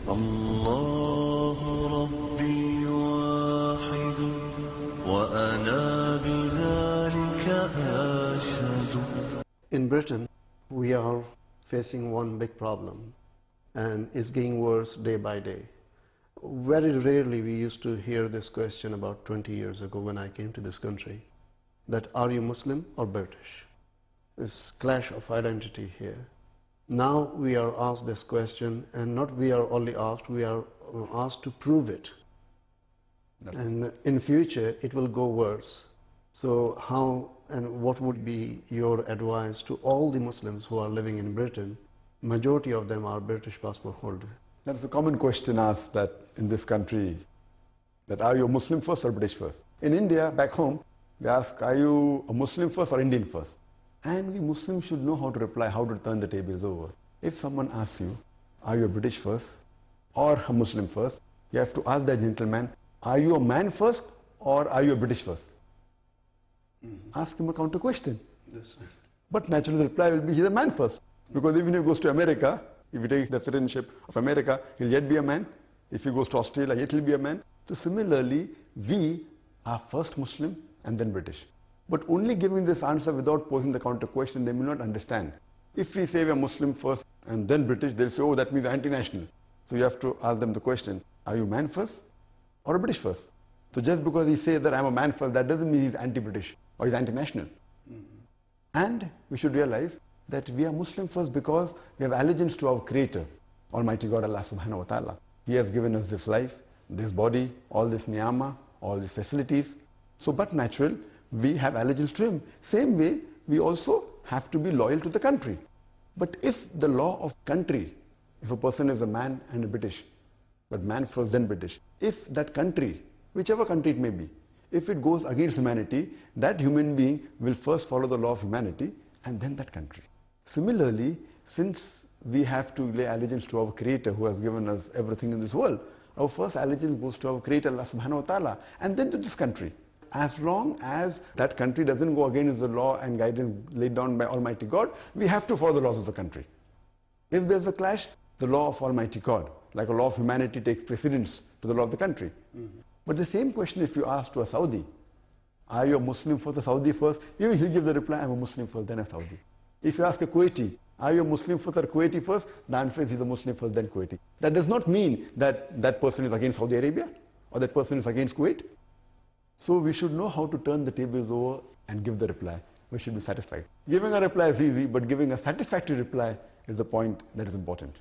الله ربي واحد وأنا بذلك أشهد. In Britain, we are facing one big problem, and it's getting worse day by day. Very rarely we used to hear this question about 20 years ago when I came to this country, that are you Muslim or British? This clash of identity here. Now we are asked this question, and not we are only asked, we are asked to prove it. And in future it will go worse. So how and what would be your advice to all the Muslims who are living in Britain? Majority of them are British passport holders. That's a common question asked that in this country, that are you a Muslim first or British first? In India, back home, they ask, are you a Muslim first or Indian first? And we Muslims should know how to reply, how to turn the tables over. If someone asks you, are you a British first or a Muslim first? You have to ask that gentleman, are you a man first or are you a British first? Ask him a counter question. Yes. But naturally the reply will be, he's a man first. Because even if he goes to America, if he takes the citizenship of America, he'll yet be a man. If he goes to Australia, yet he'll be a man. So similarly, we are first Muslim and then British. But only giving this answer without posing the counter question, they will not understand. If we say we are Muslim first and then British, they'll say, oh, that means anti-national. So you have to ask them the question, are you man first or a British first? So just because he says that I'm a man first, that doesn't mean he's anti-British or he's anti-national. And we should realize that we are Muslim first because we have allegiance to our Creator, Almighty God, Allah subhanahu wa ta'ala. He has given us this life, this body, all this niyama, all these facilities. So but natural, we have allegiance to Him. Same way, we also have to be loyal to the country. But if the law of country, if a person is a man and a British, but man first then British, if that country, whichever country it may be, if it goes against humanity, that human being will first follow the law of humanity and then that country. Similarly, since we have to lay allegiance to our Creator who has given us everything in this world, our first allegiance goes to our Creator, Allah subhanahu wa ta'ala, and then to this country. As long as that country doesn't go against the law and guidance laid down by Almighty God, we have to follow the laws of the country. If there's a clash, the law of Almighty God, like a law of humanity, takes precedence to the law of the country. But the same question if you ask to a Saudi, are you a Muslim first, a Saudi first? Even he'll give the reply, I'm a Muslim first, then a Saudi. If you ask a Kuwaiti, are you a Muslim first or Kuwaiti first? The answer is he's a Muslim first, then Kuwaiti. That does not mean that that person is against Saudi Arabia or that person is against Kuwait. So we should know how to turn the tables over and give the reply. We should be satisfied. Giving a reply is easy, but giving a satisfactory reply is the point that is important.